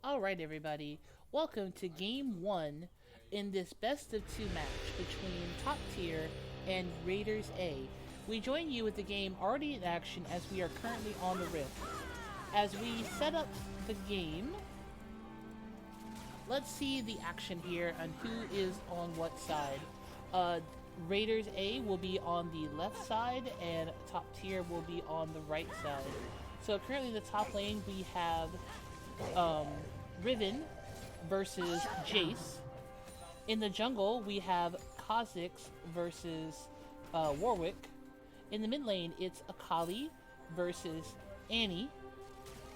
Alright everybody, welcome to game 1 in this best of 2 match between Top Tyr and RaidersA. We join you with the game already in action as we are currently on the Rift. As we set up the game, let's see the action here and who is on what side. RaidersA will be on the left side and Top Tyr will be on the right side. So currently in the top lane we have Riven versus Jace. In the jungle, we have Kha'Zix versus Warwick. In the mid lane, it's Akali versus Annie.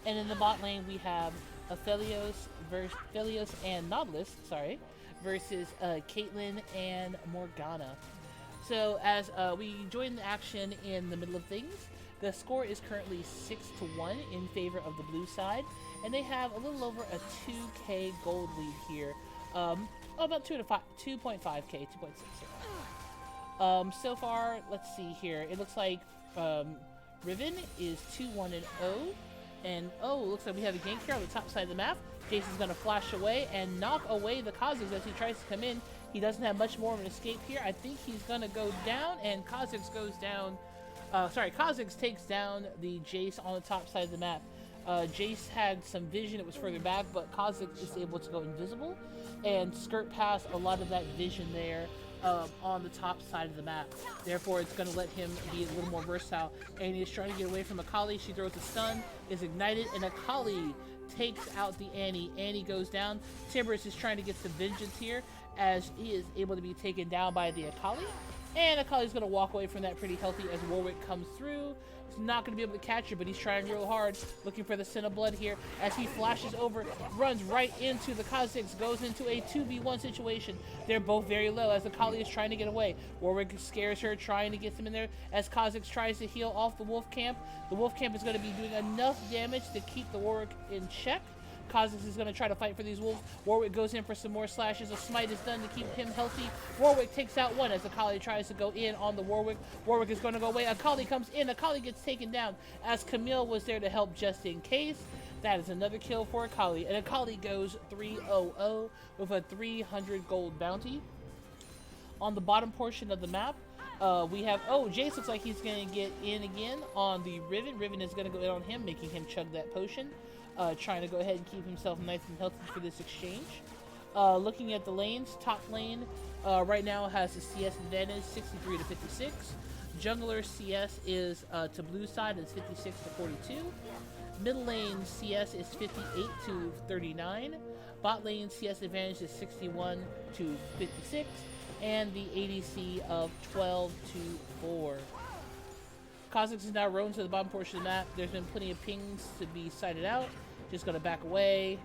And in the bot lane, we have Aphelios and Nautilus, versus Caitlyn and Morgana. So as we join the action in the middle of things, the score is currently 6-1 in favor of the blue side, and they have a little over a 2k gold lead here. About 2.5k, 2.6. So far, let's see here. It looks like Riven is 2-1-0, and looks like we have a gank here on the top side of the map. Jason's gonna flash away and knock away the Kha'Zix as he tries to come in. He doesn't have much more of an escape here. I think he's gonna go down, and Kha'Zix goes down. Kha'Zix takes down the Jace on the top side of the map. Jace had some vision, it was further back, but Kha'Zix is able to go invisible and skirt past a lot of that vision there on the top side of the map. Therefore, it's going to let him be a little more versatile. And he's trying to get away from Akali. She throws a stun, is ignited, and Akali takes out the Annie. Annie goes down. Tibbers is trying to get some vengeance here as he is able to be taken down by the Akali. And Akali's going to walk away from that pretty healthy as Warwick comes through. He's not going to be able to catch her, but he's trying real hard, looking for the Sin of Blood here as he flashes over, runs right into the Kha'Zix, goes into a 2v1 situation. They're both very low as Akali is trying to get away. Warwick scares her, trying to get them in there as Kha'Zix tries to heal off the Wolf Camp. The Wolf Camp is going to be doing enough damage to keep the Warwick in check. Kha'Zix is going to try to fight for these wolves. Warwick goes in for some more slashes. A smite is done to keep him healthy. Warwick takes out one as Akali tries to go in on the Warwick. Warwick is going to go away. Akali comes in. Akali gets taken down as Camille was there to help just in case. That is another kill for Akali. And Akali goes 3-0-0 with a 300 gold bounty. On the bottom portion of the map, we have, Jace looks like he's going to get in again on the Riven. Riven is going to go in on him, making him chug that potion. Trying to go ahead and keep himself nice and healthy for this exchange. Looking at the lanes, top lane right now has a CS advantage 63 to 56. Jungler CS is to blue side is 56 to 42. Middle lane CS is 58 to 39. Bot lane CS advantage is 61 to 56. And the ADC of 12 to 4. Kha'Zix is now roaming to the bottom portion of the map. There's been plenty of pings to be sighted out. Just going to back away,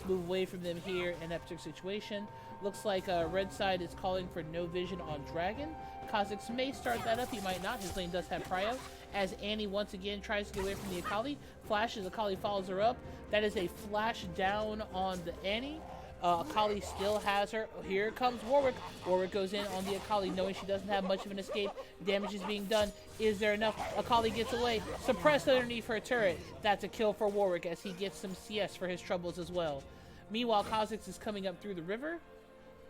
move away from them here in that particular situation. Looks like red side is calling for no vision on Dragon. Kha'Zix may start that up, he might not. His lane does have prio. As Annie once again tries to get away from the Akali. Flashes, Akali follows her up. That is a flash down on the Annie. Akali still has her. Here comes Warwick. Warwick goes in on the Akali, knowing she doesn't have much of an escape. Damage is being done. Is there enough? Akali gets away. Suppressed underneath her turret. That's a kill for Warwick as he gets some CS for his troubles as well. Meanwhile, Kha'Zix is coming up through the river.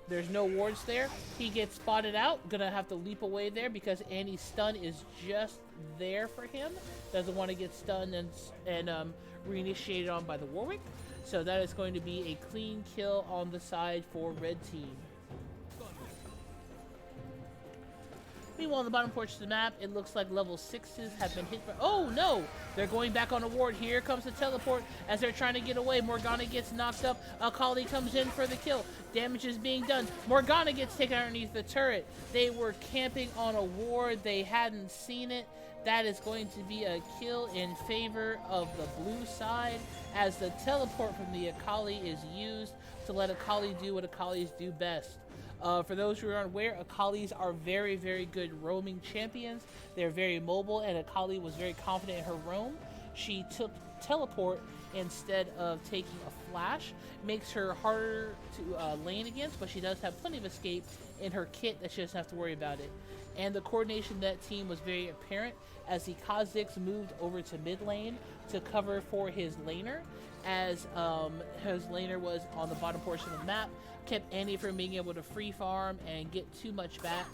There's no wards there. He gets spotted out. Gonna have to leap away there because Annie's stun is just there for him. Doesn't want to get stunned and reinitiated on by the Warwick. So that is going to be a clean kill on the side for red team. Meanwhile, on the bottom portion of the map, it looks like level 6s have been hit. Oh no! They're going back on a ward. Here comes the teleport as they're trying to get away. Morgana gets knocked up. Akali comes in for the kill. Damage is being done. Morgana gets taken underneath the turret. They were camping on a ward. They hadn't seen it. That is going to be a kill in favor of the blue side as the teleport from the Akali is used to let Akali do what Akalis do best. For those who are unaware, Akalis are very, very good roaming champions. They're very mobile, and Akali was very confident in her roam. She took teleport instead of taking a flash. Makes her harder to lane against, but she does have plenty of escape in her kit that she doesn't have to worry about it. And the coordination of that team was very apparent as the Kha'Zix moved over to mid lane to cover for his laner. as his laner was on the bottom portion of the map, kept Annie from being able to free farm and get too much back.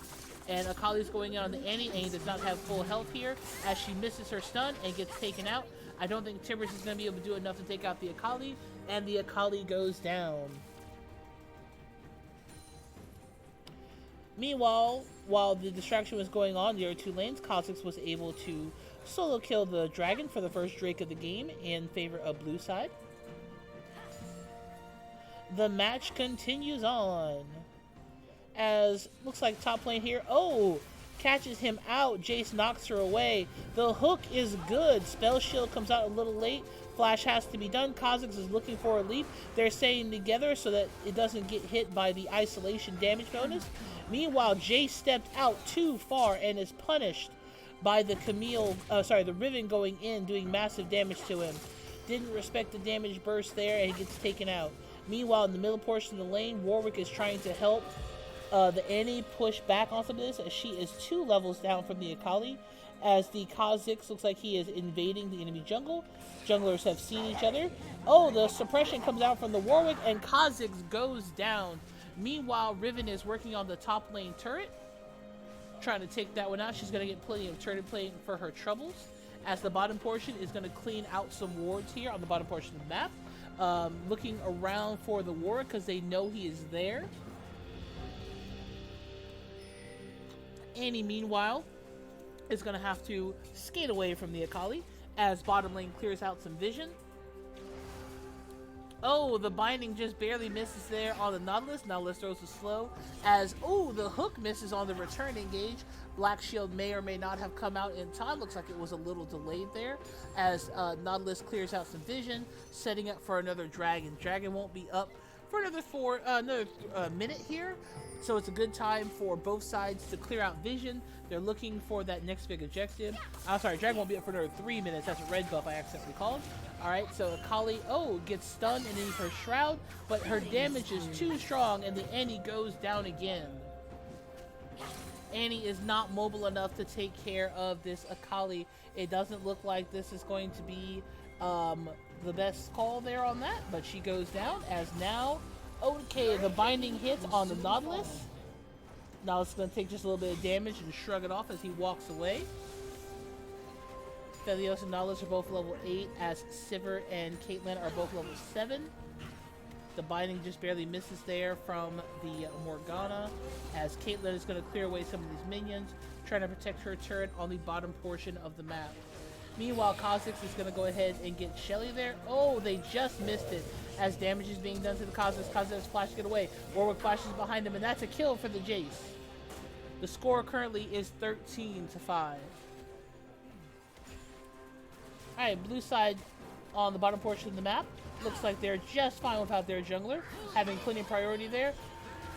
And Akali's going in on the Annie. Annie does not have full health here as she misses her stun and gets taken out. I don't think Tibbers is going to be able to do enough to take out the Akali, and the Akali goes down. Meanwhile, while the distraction was going on, the other two lanes, Kha'Zix was able to solo kill the dragon for the first Drake of the game in favor of blue side. The match continues on. As looks like top lane here. Oh, catches him out. Jace knocks her away. The hook is good. Spell shield comes out a little late. Flash has to be done. Kha'Zix is looking for a leap. They're staying together so that it doesn't get hit by the isolation damage bonus. Meanwhile, Jace stepped out too far and is punished by the the Riven going in, doing massive damage to him. Didn't respect the damage burst there, and he gets taken out. Meanwhile, in the middle portion of the lane, Warwick is trying to help the Annie push back on some of this, as she is 2 levels down from the Akali, as the Kha'Zix looks like he is invading the enemy jungle. Junglers have seen each other. Oh, the suppression comes out from the Warwick, and Kha'Zix goes down. Meanwhile, Riven is working on the top lane turret, trying to take that one out. She's going to get plenty of turret play for her troubles, as the bottom portion is going to clean out some wards here on the bottom portion of the map. Looking around for the Warwick because they know he is there. Annie, meanwhile, is going to have to skate away from the Akali as bottom lane clears out some vision. Oh, the binding just barely misses there on the Nautilus. Nautilus throws a slow as, oh, the hook misses on the return engage. Black Shield may or may not have come out in time. Looks like it was a little delayed there as Nautilus clears out some vision, setting up for another Dragon. Dragon won't be up for another minute here. So it's a good time for both sides to clear out vision. They're looking for that next big objective. I'm sorry, Dragon won't be up for another 3 minutes. That's a red buff I accidentally called. Alright, so Akali, gets stunned and in her shroud, but her damage is too strong and the Annie goes down again. Annie is not mobile enough to take care of this Akali. It doesn't look like this is going to be the best call there on that, but she goes down as now, okay, the binding hits on the Nautilus. Now it's going to take just a little bit of damage and shrug it off as he walks away. Felios and Nautilus are both level 8, as Sivir and Caitlyn are both level 7. The binding just barely misses there from the Morgana, as Caitlyn is going to clear away some of these minions, trying to protect her turret on the bottom portion of the map. Meanwhile, Kha'Zix is going to go ahead and get Shelly there. Oh, they just missed it, as damage is being done to the Kha'Zix. Kha'Zix flash get away. Warwick flashes behind him, and that's a kill for the Jace. The score currently is 13-5. Alright, blue side on the bottom portion of the map. Looks like they're just fine without their jungler, having plenty of priority there.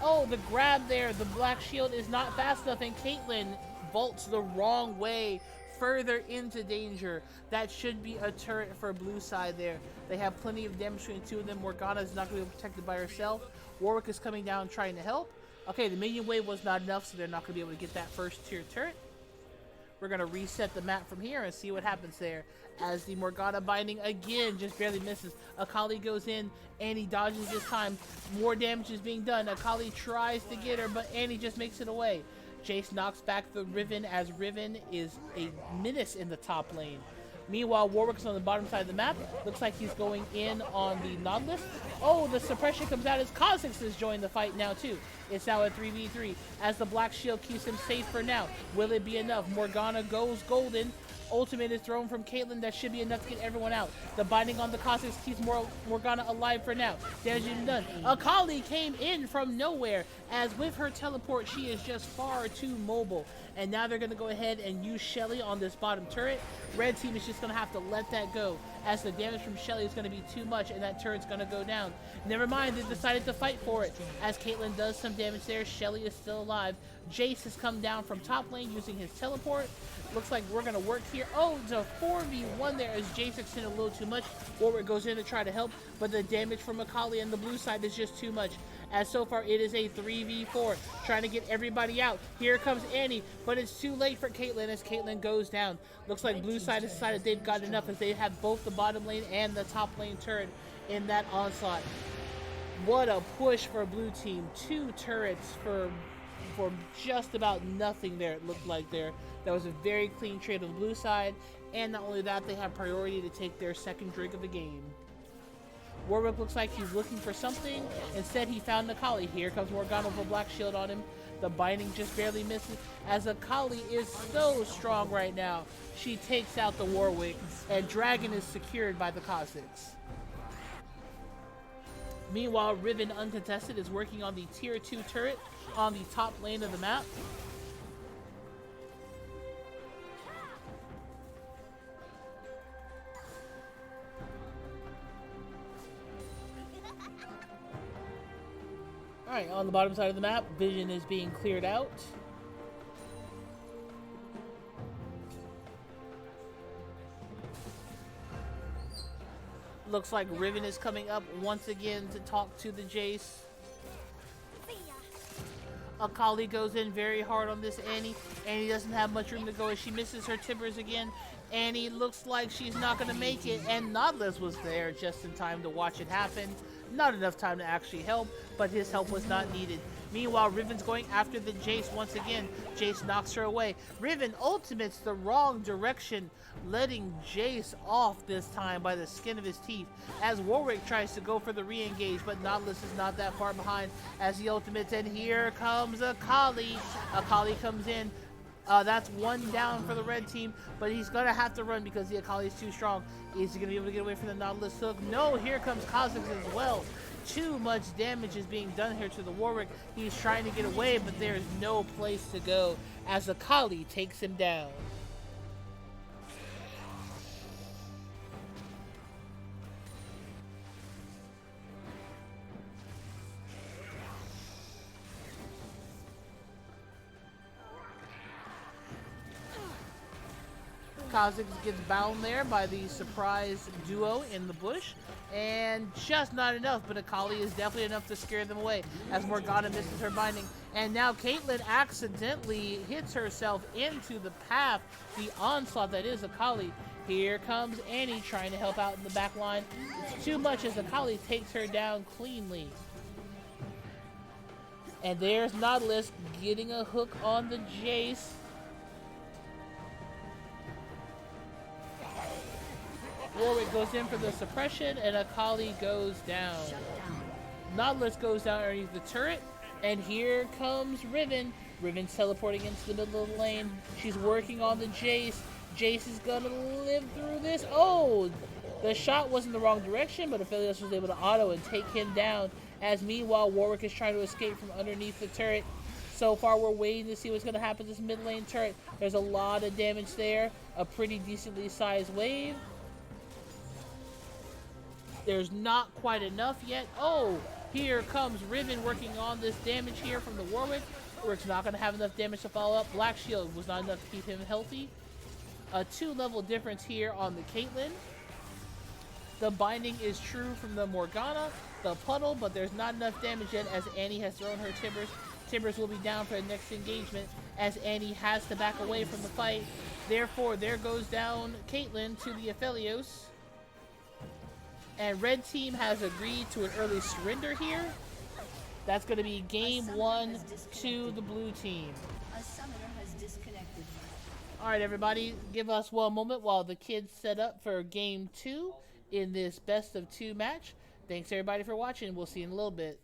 Oh, the grab there, the Black Shield is not fast enough, and Caitlyn vaults the wrong way, further into danger. That should be a turret for blue side there. They have plenty of damage between the two of them. Morgana is not going to be protected by herself. Warwick is coming down trying to help. Okay, the minion wave was not enough, so they're not going to be able to get that first tier turret. We're going to reset the map from here and see what happens there, as the Morgana binding again just barely misses. Akali goes in, Annie dodges this time. More damage is being done. Akali tries to get her, but Annie just makes it away. Jace knocks back the Riven, as Riven is a menace in the top lane. Meanwhile, Warwick's on the bottom side of the map. Looks like he's going in on the Nautilus. Oh, the suppression comes out as Kha'Zix has joined the fight now too. It's now a 3v3 as the Black Shield keeps him safe for now. Will it be enough? Morgana goes golden. Ultimate is thrown from Caitlyn. That should be enough to get everyone out. The binding on the Kha'Zix keeps Morgana alive for now. Damage is done. Akali came in from nowhere, as with her teleport, she is just far too mobile. And now they're going to go ahead and use Shelly on this bottom turret. Red team is just going to have to let that go, as the damage from Shelly is going to be too much and that turret's going to go down. Never mind, they decided to fight for it, as Caitlyn does some damage there. Shelly is still alive. Jace has come down from top lane using his teleport. Looks like we're going to work here. here. Oh, it's a 4v1 there as Jace extended a little too much. Warwick goes in to try to help, but the damage from Akali on the blue side is just too much. As so far, it is a 3v4, trying to get everybody out. Here comes Annie, but it's too late for Caitlyn as Caitlyn goes down. Looks like blue side has decided they've got enough as they have both the bottom lane and the top lane turret in that onslaught. What a push for blue team. 2 turrets for just about nothing there, it looked like there. That was a very clean trade on the blue side, and not only that, they have priority to take their second drink of the game. Warwick looks like he's looking for something. Instead, he found Akali. Here comes Morgana with a black shield on him. The binding just barely misses as Akali is so strong right now. She takes out the Warwick, and Dragon is secured by the Kha'Zix. Meanwhile, Riven uncontested is working on the tier 2 turret on the top lane of the map. Alright, on the bottom side of the map, Vision is being cleared out. Looks like Riven is coming up once again to talk to the Jace. Akali goes in very hard on this Annie. Annie doesn't have much room to go as she misses her timbers again. Annie looks like she's not going to make it, and Nautilus was there just in time to watch it happen. Not enough time to actually help, but his help was not needed. Meanwhile, Riven's going after the Jace once again. Jace knocks her away. Riven ultimates the wrong direction, letting Jace off this time by the skin of his teeth as Warwick tries to go for the re-engage, but Nautilus is not that far behind as he ultimates, and here comes Akali. Akali comes in. That's 1 down for the red team, but he's going to have to run because the Akali is too strong. Is he going to be able to get away from the Nautilus hook? No, here comes Kha'Zix as well. Too much damage is being done here to the Warwick. He's trying to get away, but there's no place to go as Akali takes him down. Kha'Zix gets bound there by the surprise duo in the bush, and just not enough, but Akali is definitely enough to scare them away as Morgana misses her binding, and now Caitlyn accidentally hits herself into the path, the onslaught that is Akali. Here comes Annie trying to help out in the back line. It's too much as Akali takes her down cleanly. And there's Nautilus getting a hook on the Jace. Warwick goes in for the suppression, and Akali goes down. Nautilus goes down underneath the turret, and here comes Riven. Riven's teleporting into the middle of the lane. She's working on the Jace. Jace is gonna live through this. Oh! The shot was in the wrong direction, but Aphelios was able to auto and take him down. As meanwhile, Warwick is trying to escape from underneath the turret. So far, we're waiting to see what's going to happen to this mid lane turret. There's a lot of damage there. A pretty decently sized wave. There's not quite enough yet. Oh, here comes Riven working on this damage here from the Warwick. Warwick's not going to have enough damage to follow up. Black Shield was not enough to keep him healthy. A 2-level difference here on the Caitlyn. The binding is true from the Morgana, the puddle, but there's not enough damage yet as Annie has thrown her timbers. Timbers will be down for the next engagement as Annie has to back away from the fight. Therefore, there goes down Caitlyn to the Aphelios. And red team has agreed to an early surrender here. That's going to be game 1 to the blue team. Alright everybody, give us one moment while the kids set up for game 2 in this best of 2 match. Thanks everybody for watching. We'll see you in a little bit.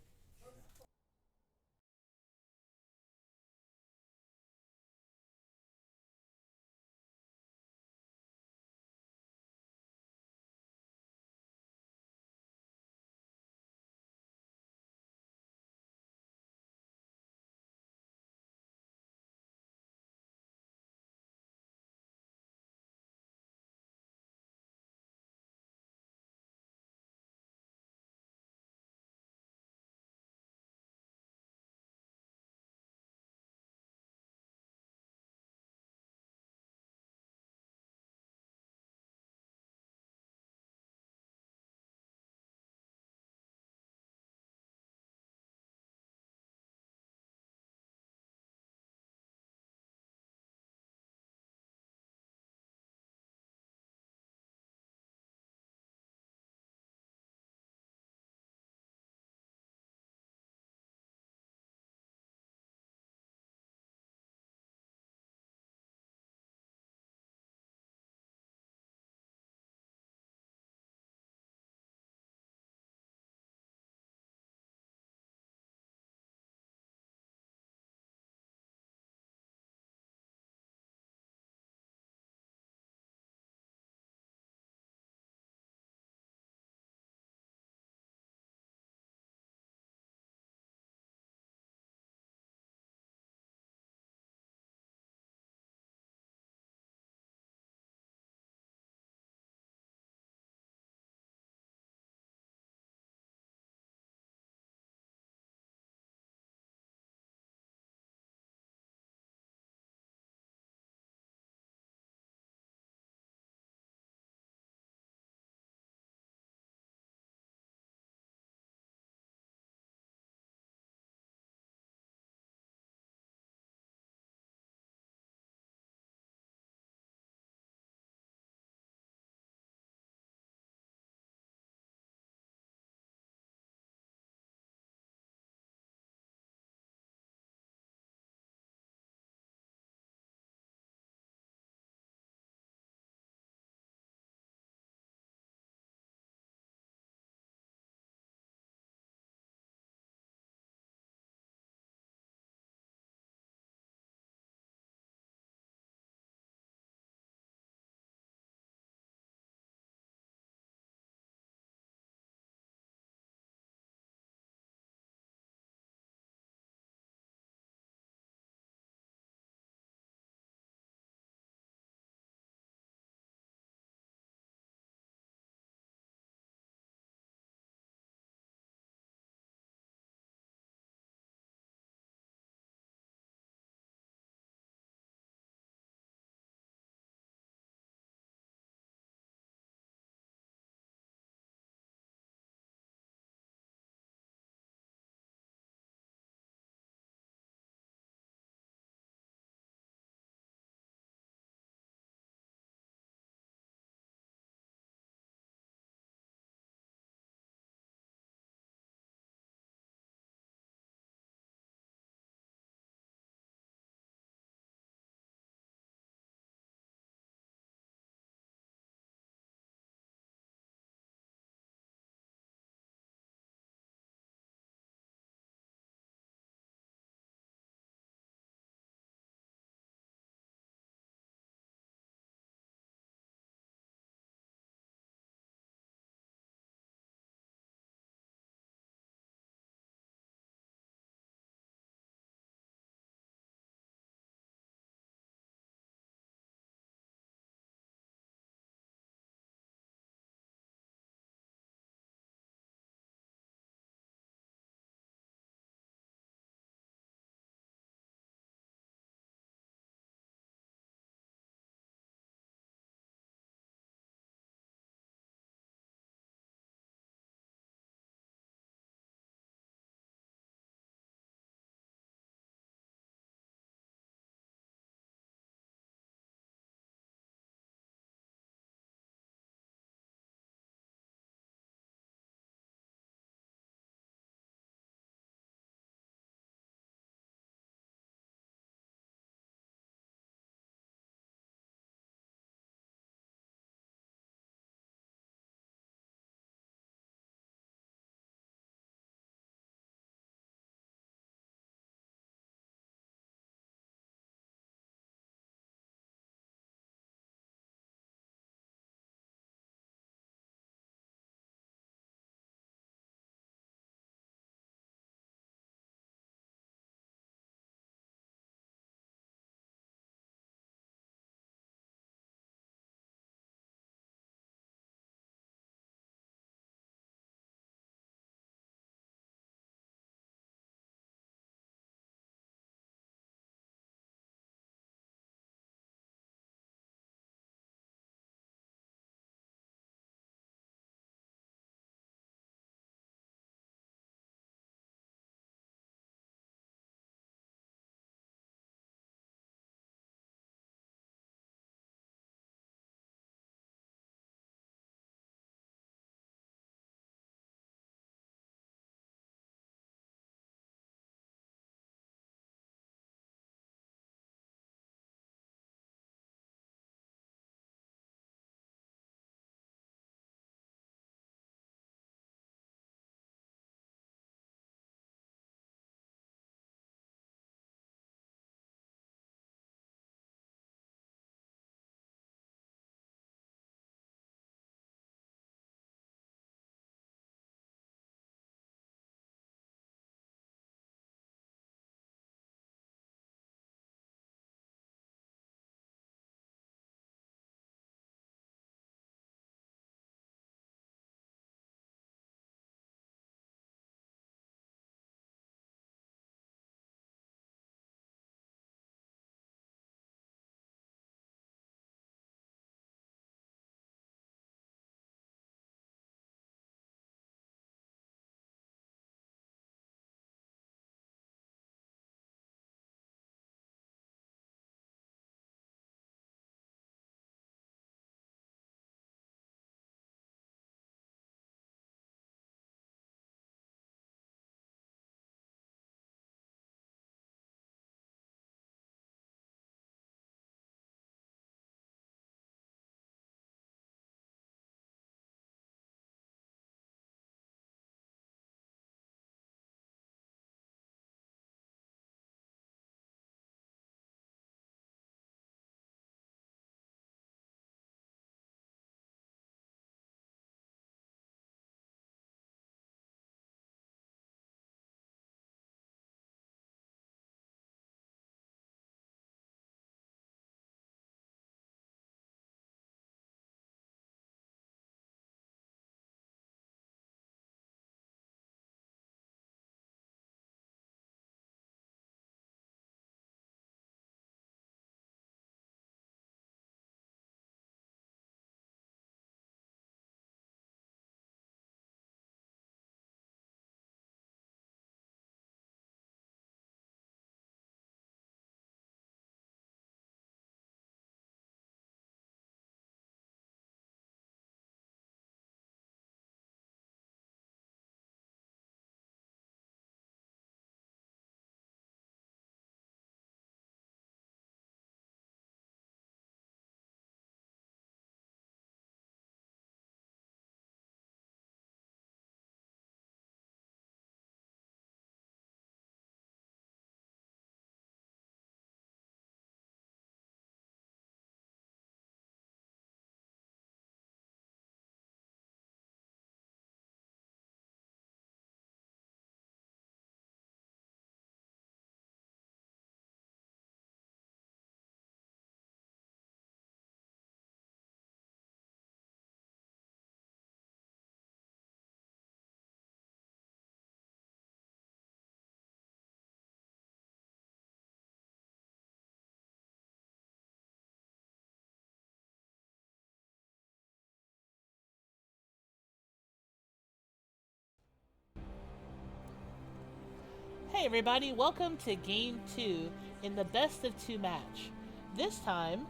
Hey everybody, welcome to Game 2 in the best of 2 match. This time,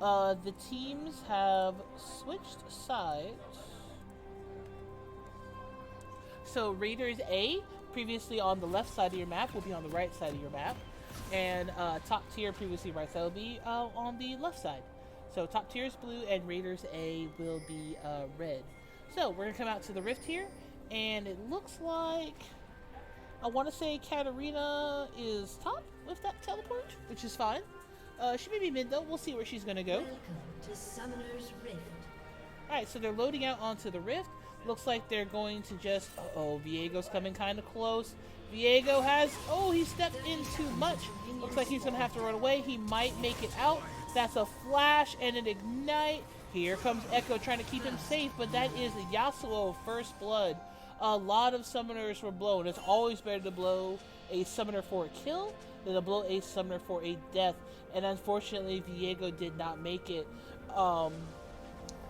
the teams have switched sides. So Raiders A, previously on the left side of your map, will be on the right side of your map. And Top Tyr, previously right side, will be on the left side. So Top Tyr is blue and Raiders A will be red. So we're going to come out to the rift here, and it looks like, I want to say Katarina is top with that teleport, which is fine. She may be mid though, we'll see where she's going to go. Welcome to Summoner's Rift. Alright, so they're loading out onto the rift. Looks like they're going to just, uh-oh, Viego's coming kind of close. Viego has, oh, he stepped in too much. Looks like he's going to have to run away. He might make it out. That's a flash and an ignite. Here comes Echo trying to keep him safe, but that is Yasuo first blood. A lot of summoners were blown. It's always better to blow a summoner for a kill than to blow a summoner for a death. And unfortunately, Viego did not make it.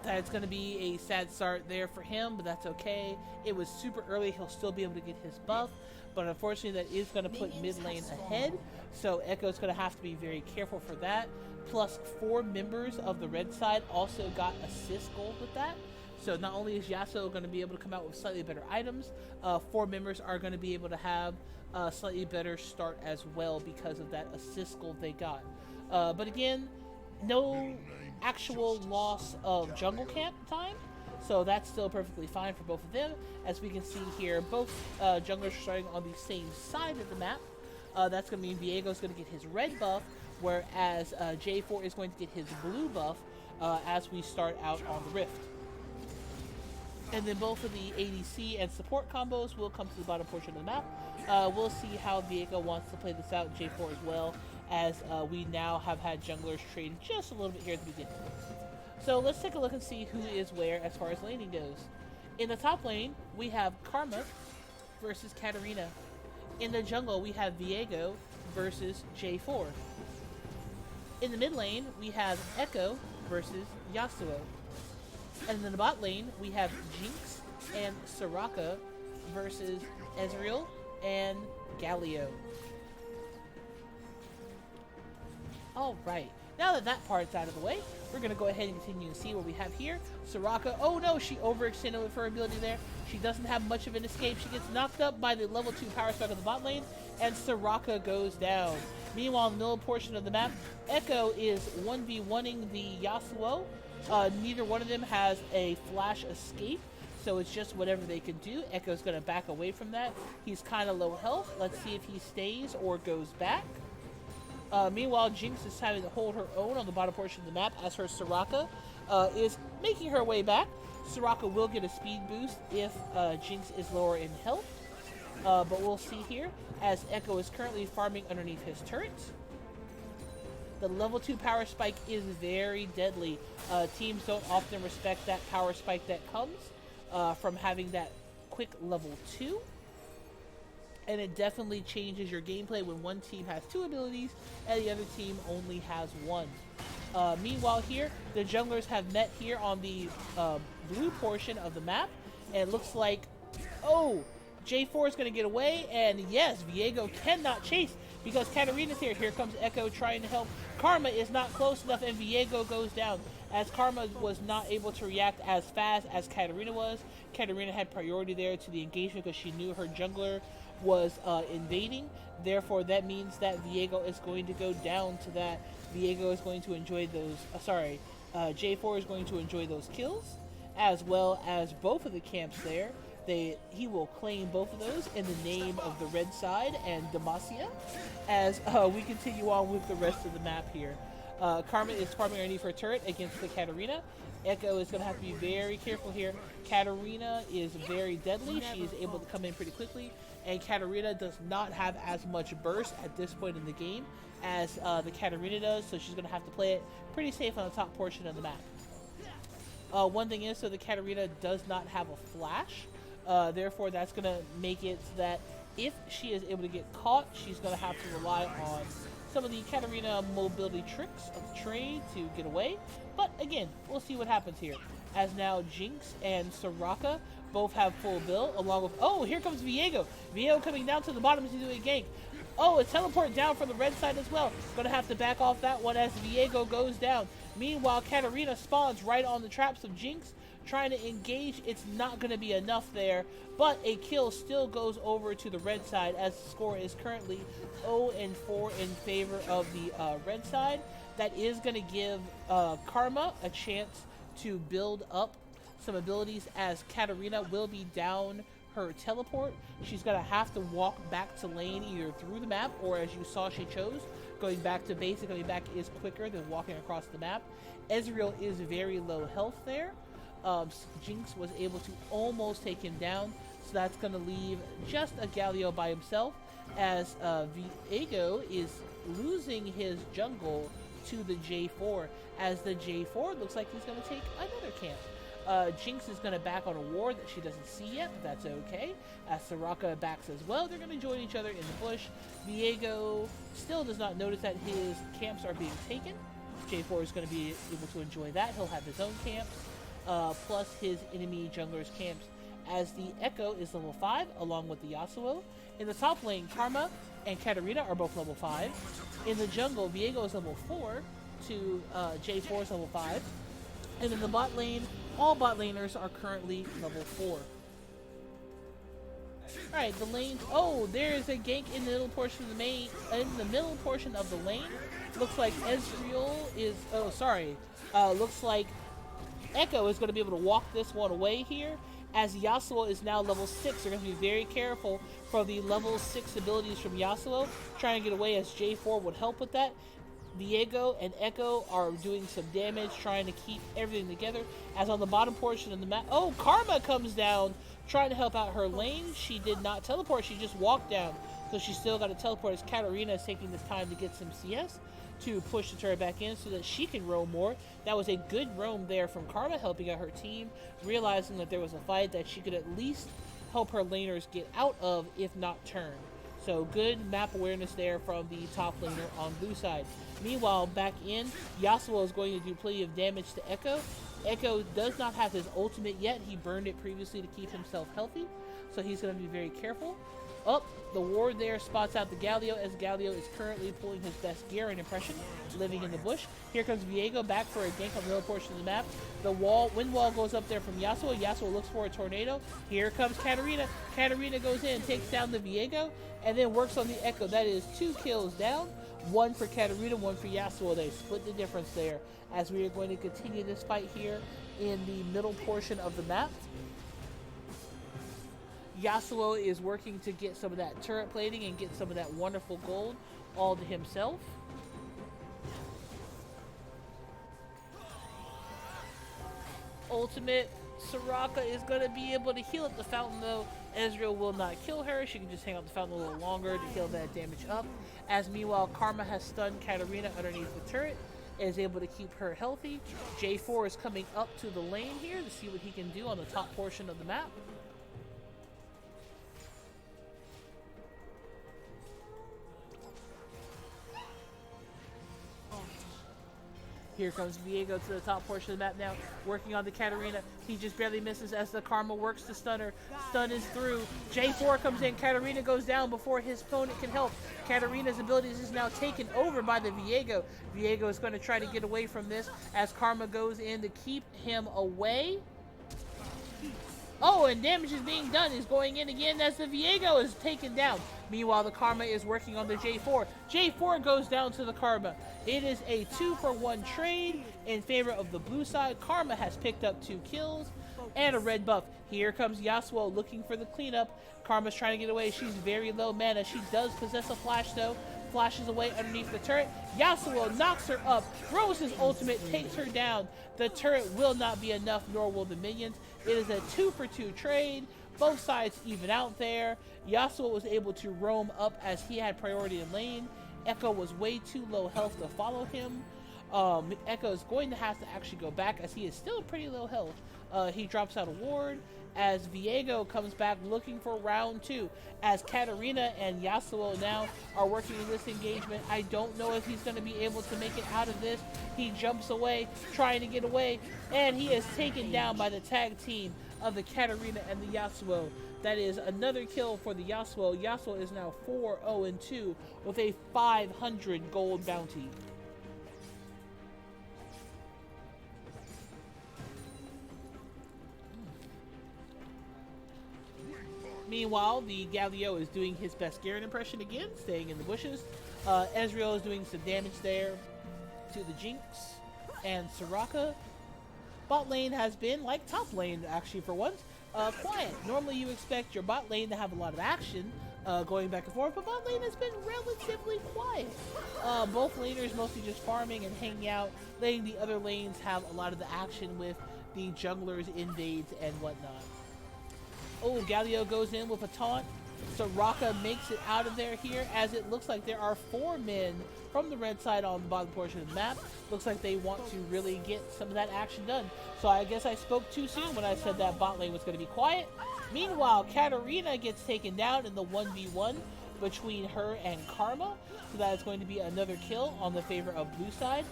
That's going to be a sad start there for him, but that's okay. It was super early. He'll still be able to get his buff, but unfortunately that is going to put mid lane ahead. So Echo's going to have to be very careful for that. Plus 4 members of the red side also got assist gold with that. So not only is Yasuo going to be able to come out with slightly better items, 4 members are going to be able to have a slightly better start as well because of that assist gold they got. But again, no actual loss of jungle camp time, so that's still perfectly fine for both of them. As we can see here, both junglers are starting on the same side of the map. That's going to mean Viego's going to get his red buff, whereas J4 is going to get his blue buff as we start out on the rift. And then both of the ADC and support combos will come to the bottom portion of the map. We'll see how Viego wants to play this out, J4 as well, as we now have had junglers trade just a little bit here at the beginning. So let's take a look and see who is where as far as laning goes. In the top lane, we have Karma versus Katarina. In the jungle, we have Viego versus J4. In the mid lane, we have Echo versus Yasuo. And in the bot lane, we have Jinx and Soraka versus Ezreal and Galio. Alright, now that that part's out of the way, we're going to go ahead and continue to see what we have here. Soraka, oh no, she overextended with her ability there. She doesn't have much of an escape. She gets knocked up by the level 2 power spike of the bot lane, and Soraka goes down. Meanwhile, in the middle portion of the map, Echo is 1v1ing the Yasuo. Neither one of them has a flash escape, so it's just whatever they can do. Echo's going to back away from that. He's kind of low health. Let's see if he stays or goes back. Meanwhile, Jinx is having to hold her own on the bottom portion of the map as her Soraka is making her way back. Soraka will get a speed boost if Jinx is lower in health, but we'll see here as Echo is currently farming underneath his turret. The level 2 power spike is very deadly. Teams don't often respect that power spike that comes from having that quick level 2. And it definitely changes your gameplay when one team has 2 abilities and the other team only has 1. Meanwhile here, the junglers have met here on the blue portion of the map. And it looks like, oh, J4 is going to get away. And yes, Viego cannot chase because Katarina's here. Here comes Echo trying to help. Karma is not close enough and Viego goes down, as Karma was not able to react as fast as Katarina was. Katarina had priority there to the engagement because she knew her jungler was invading. Therefore, that means that Viego is going to go down to that. Viego is going to enjoy those, J4 is going to enjoy those kills, as well as both of the camps there. He will claim both of those in the name of the red side and Demacia, as we continue on with the rest of the map here. Karma is farming underneath her turret against the Katarina. Echo is going to have to be very careful here. Katarina is very deadly. She is able to come in pretty quickly, and Katarina does not have as much burst at this point in the game as the Katarina does, so she's going to have to play it pretty safe on the top portion of the map. One thing is, so the Katarina does not have a flash. Therefore, that's going to make it so that if she is able to get caught, she's going to have to rely on some of the Katarina mobility tricks of the trade to get away. But again, we'll see what happens here. as now Jinx and Soraka both have full build, along with, oh, here comes Viego. Viego coming down to the bottom to do a gank. Oh, a teleport down from the red side as well. Gonna have to back off that one as Viego goes down. Meanwhile, Katarina spawns right on the traps of Jinx, trying to engage. It's not going to be enough there, but a kill still goes over to the red side as the score is currently 0-4 in favor of the red side. That is going to give Karma a chance to build up some abilities as Katarina will be down her teleport. She's going to have to walk back to lane either through the map or, as you saw, she chose going back to basic. Going back is quicker than walking across the map. Ezreal is very low health there. Jinx was able to almost take him down, so that's going to leave just a Galio by himself as Viego is losing his jungle to the J4, as the J4 looks like he's going to take another camp. Jinx is going to back on a ward that she doesn't see yet, but that's okay, as Soraka backs as well. They're going to join each other in the bush. Viego still does not notice that his camps are being taken. J4 is going to be able to enjoy that. He'll have his own camps. Plus his enemy jungler's camps, as the Echo is level 5 along with the Yasuo. In the top lane, Karma and Katarina are both level 5. In the jungle, Viego is level 4 to J4 is level 5. And in the bot lane, all bot laners are currently level 4. Alright, the lanes. Oh, there is a gank in the middle portion of the middle portion of the lane. Looks like Ezreal is, looks like Echo is going to be able to walk this one away here, as Yasuo is now level 6. They're going to be very careful for the level 6 abilities from Yasuo, trying to get away, as J4 would help with that. Viego and Echo are doing some damage, trying to keep everything together, as on the bottom portion of the map, oh, Karma comes down, trying to help out her lane. She did not teleport, she just walked down, so she still got to teleport, as Katarina is taking this time to get some CS to push the turret back in so that she can roam more. That was a good roam there from Karma, helping out her team, realizing that there was a fight that she could at least help her laners get out of, if not turn. So good map awareness there from the top laner on blue side. Meanwhile, back in, Yasuo is going to do plenty of damage to Echo. Echo does not have his ultimate yet. He burned it previously to keep himself healthy, so he's going to be very careful. Up, the ward there spots out the Galio, as Galio is currently pulling his best Garen impression, living in the bush. Here comes Viego back for a gank on the middle portion of the map. The wind wall goes up there from Yasuo. Yasuo looks for a tornado. Here comes Katarina. Katarina goes in and takes down the Viego, and then works on the Echo. That is 2 kills down. 1 for Katarina, 1 for Yasuo. They split the difference there, as we are going to continue this fight here in the middle portion of the map. Yasuo is working to get some of that turret plating and get some of that wonderful gold all to himself. Ultimate, Soraka is going to be able to heal at the fountain though. Ezreal will not kill her. She can just hang out the fountain a little longer to heal that damage up. As meanwhile, Karma has stunned Katarina underneath the turret, is able to keep her healthy. J4 is coming up to the lane here to see what he can do on the top portion of the map. Here comes Viego to the top portion of the map now, working on the Katarina. He just barely misses as the Karma works to stun her. Stun is through. J4 comes in. Katarina goes down before his opponent can help. Katarina's abilities is now taken over by the Viego. Viego is going to try to get away from this as Karma goes in to keep him away. Oh, and damage is being done. Is going in again as the Viego is taken down. Meanwhile, the Karma is working on the J4. J4 goes down to the Karma. It is a 2-for-1 trade in favor of the blue side. Karma has picked up 2 kills and a red buff. Here comes Yasuo looking for the cleanup. Karma's trying to get away. She's very low mana. She does possess a flash though. Flashes away underneath the turret. Yasuo knocks her up, throws his ultimate, takes her down. The turret will not be enough, nor will the minions. It is a 2-for-2 trade. Both sides even out there. Yasuo was able to roam up as he had priority in lane. Echo was way too low health to follow him. Echo is going to have to actually go back as he is still pretty low health. He drops out a ward as Viego comes back looking for round 2. As Katarina and Yasuo now are working in this engagement, I don't know if he's going to be able to make it out of this. He jumps away, trying to get away, and he is taken down by the tag team of the Katarina and the Yasuo. That is another kill for the Yasuo. Yasuo is now 4-0-2 with a 500 gold bounty. Meanwhile, the Galio is doing his best Garen impression again, staying in the bushes. Ezreal is doing some damage there to the Jinx and Soraka. Bot lane has been, like top lane actually for once, quiet. Normally you expect your bot lane to have a lot of action going back and forth, but bot lane has been relatively quiet. Both laners mostly just farming and hanging out, letting the other lanes have a lot of the action with the junglers, invades, and whatnot. Oh, Galio goes in with a taunt. Soraka makes it out of there here, as it looks like there are 4 men from the red side on the bottom portion of the map. Looks like they want to really get some of that action done. So I guess I spoke too soon when I said that bot lane was going to be quiet. Meanwhile, Katarina gets taken down in the 1v1 between her and Karma. So that is going to be another kill on the favor of blue side.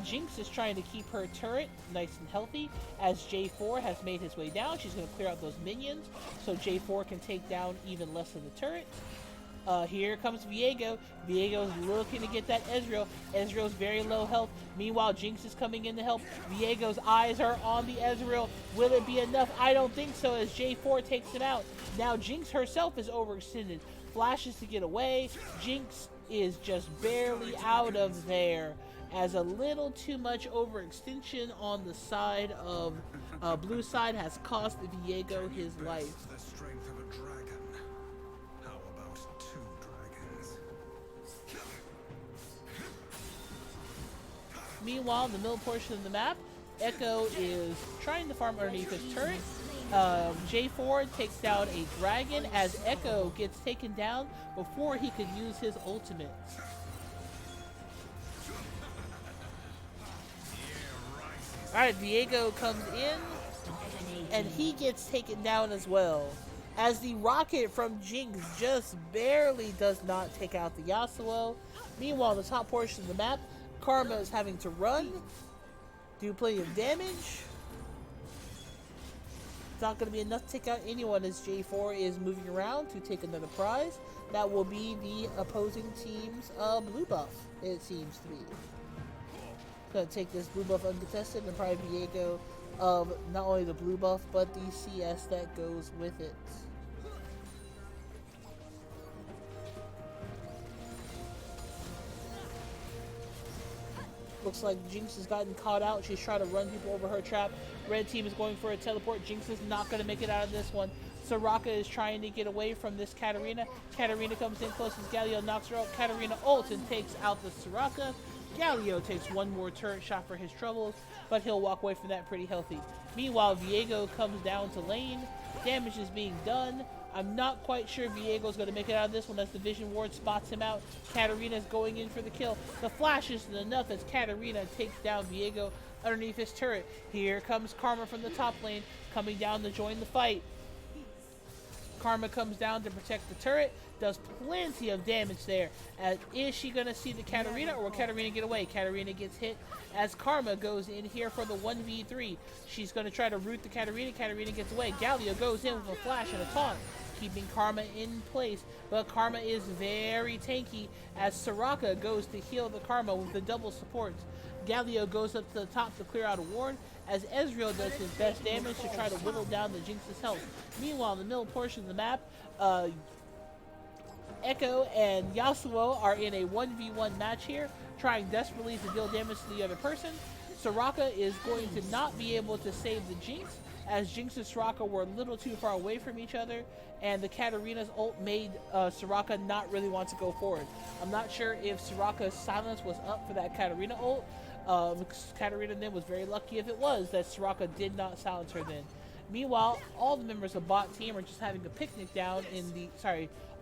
Jinx is trying to keep her turret nice and healthy as J4 has made his way down. She's going to clear out those minions so J4 can take down even less of the turret. Here comes Viego. Viego's looking to get that Ezreal. Ezreal's very low health. Meanwhile, Jinx is coming in to help. Viego's eyes are on the Ezreal. Will it be enough? I don't think so, as J4 takes him out. Now Jinx herself is overextended. Flashes to get away. Jinx is just barely out of there, as a little too much overextension on the side of blue side has cost Viego his life. The strength of a dragon. How about 2 dragons? Meanwhile, in the middle portion of the map, Echo is trying to farm underneath his turret. J4 takes down a dragon as Echo gets taken down before he could use his ultimate. Alright, Viego comes in, and he gets taken down as well, as the rocket from Jinx just barely does not take out the Yasuo. Meanwhile, in the top portion of the map, Karma is having to run, do plenty of damage. It's not going to be enough to take out anyone, as J4 is moving around to take another prize. That will be the opposing team's blue buff, it seems to be. Gonna take this blue buff uncontested and probably Viego of not only the blue buff but the CS that goes with it. Looks like Jinx has gotten caught out. She's trying to run people over her trap. Red team is going for a teleport. Jinx is not going to make it out of this one. Soraka is trying to get away from this Katarina. Katarina comes in close as Galio knocks her out. Katarina ults and takes out the Soraka. Galio takes one more turret shot for his troubles, but he'll walk away from that pretty healthy. Meanwhile, Viego comes down to lane. Damage is being done. I'm not quite sure Viego's going to make it out of this one as the Vision Ward spots him out. Katarina's going in for the kill. The flash isn't enough as Katarina takes down Viego underneath his turret. Here comes Karma from the top lane, coming down to join the fight. Karma comes down to protect the turret, does plenty of damage there. Is she going to see the Katarina, or will Katarina get away? Katarina gets hit as Karma goes in here for the 1v3. She's going to try to root the Katarina. Katarina gets away. Galio goes in with a flash and a taunt, keeping Karma in place. But Karma is very tanky as Soraka goes to heal the Karma with the double supports. Galio goes up to the top to clear out a ward as Ezreal does his best damage to try to whittle down the Jinx's health. Meanwhile, in the middle portion of the map, Echo and Yasuo are in a 1v1 match here, trying desperately to deal damage to the other person. Soraka is going to not be able to save the Jinx, as Jinx and Soraka were a little too far away from each other, and the Katarina's ult made Soraka not really want to go forward. I'm not sure if Soraka's silence was up for that Katarina ult. Katarina then was very lucky if it was, that Soraka did not silence her then. Meanwhile, all the members of bot team are just having a picnic down in the,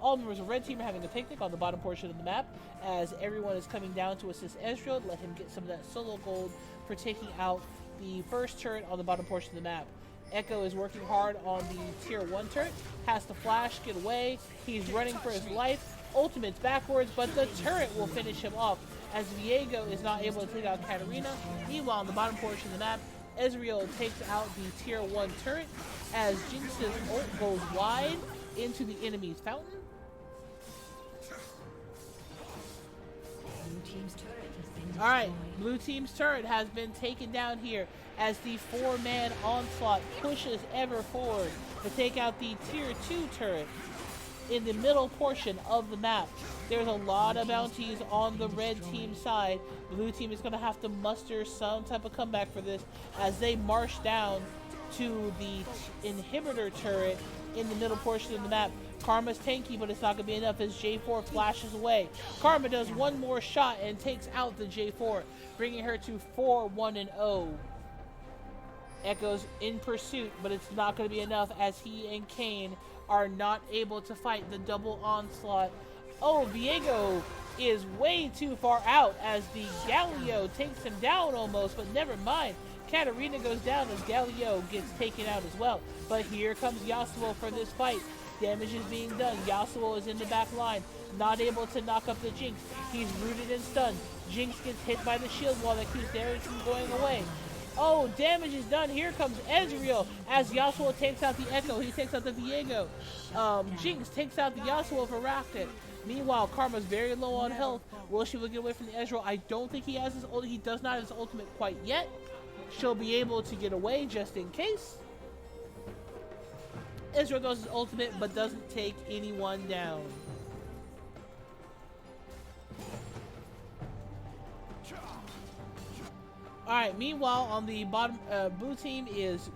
all members of red team are having a picnic on the bottom portion of the map, as everyone is coming down to assist Ezreal to let him get some of that solo gold for taking out the first turret on the bottom portion of the map. Echo is working hard on the tier 1 turret. Has to flash, get away. He's running for his life. Ultimate's backwards, but the turret will finish him off as Viego is not able to take out Katarina. Meanwhile, on the bottom portion of the map, Ezreal takes out the tier 1 turret as Jinx's ult goes wide into the enemy's fountain. Blue team's turret has been destroyed. Alright, blue team's turret has been taken down here as the 4-man onslaught pushes ever forward to take out the tier 2 turret in the middle portion of the map. There's a lot of bounties on the red team side. Blue team is going to have to muster some type of comeback for this as they march down to the inhibitor turret in the middle portion of the map. Karma's tanky, but it's not going to be enough as J4 flashes away. Karma does one more shot and takes out the J4, bringing her to 4-1-0. Echo's in pursuit, but it's not going to be enough as he and Kane are not able to fight the double onslaught. Oh, Viego is way too far out as the Galio takes him down almost, but never mind. Katarina goes down as Galio gets taken out as well. But here comes Yasuo for this fight. Damage is being done. Yasuo is in the back line, not able to knock up the Jinx. He's rooted and stunned. Jinx gets hit by the shield wall that keeps damage from going away. Oh, damage is done. Here comes Ezreal as Yasuo takes out the Echo. He takes out the Viego. Jinx takes out the Yasuo for Rocket. Meanwhile, Karma's very low on health. Will she get away from the Ezreal? I don't think he has his ult. He does not have his ultimate quite yet. She'll be able to get away just in case. Ezreal does his ultimate, but doesn't take anyone down. Alright, meanwhile, on the bottom, blue team is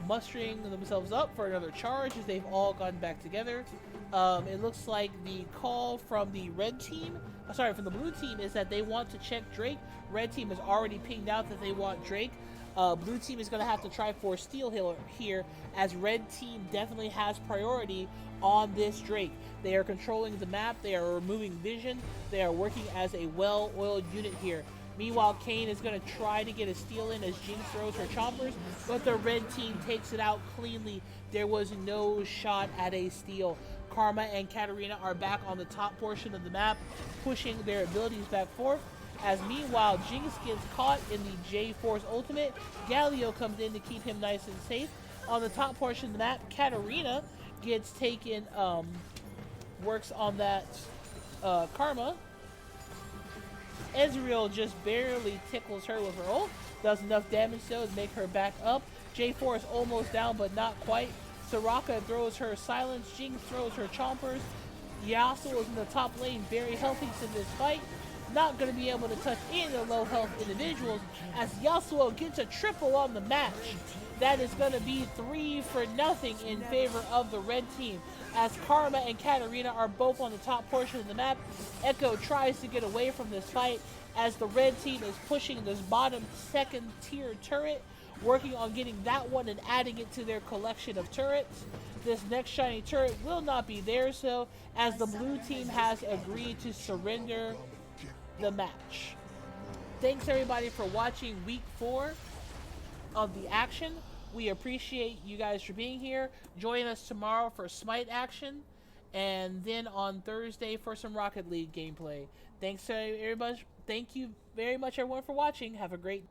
mustering themselves up for another charge as they've all gotten back together. It looks like the call from the red team, from the blue team, is that they want to check Drake. Red team has already pinged out that they want Drake. Blue team is going to have to try for Steel Hill here, as red team definitely has priority on this Drake. They are controlling the map, they are removing vision, they are working as a well-oiled unit here. Meanwhile, Kane is going to try to get a steal in as Jinx throws her chompers, but the red team takes it out cleanly. There was no shot at a steal. Karma and Katarina are back on the top portion of the map, pushing their abilities back forth. As meanwhile, Jinx gets caught in the J4's ultimate. Galio comes in to keep him nice and safe. On the top portion of the map, Katarina gets taken, works on that Karma. Ezreal just barely tickles her with her ult. Does enough damage though to make her back up. J4 is almost down, but not quite. Soraka throws her silence. Jinx throws her chompers. Yasuo is in the top lane, very healthy to this fight. Not going to be able to touch any of the low health individuals as Yasuo gets a triple on the match. That is going to be 3-0 in favor of the red team, as Karma and Katarina are both on the top portion of the map. Echo tries to get away from this fight as the red team is pushing this bottom second tier turret, working on getting that one and adding it to their collection of turrets. This next shiny turret will not be theirs, so as the blue team has agreed to surrender the match. Thanks everybody for watching week 4 of the action. We appreciate you guys for being here. Join us tomorrow for Smite action, and then on Thursday for some Rocket League gameplay. Thanks to everybody. Thank you very much everyone for watching. Have a great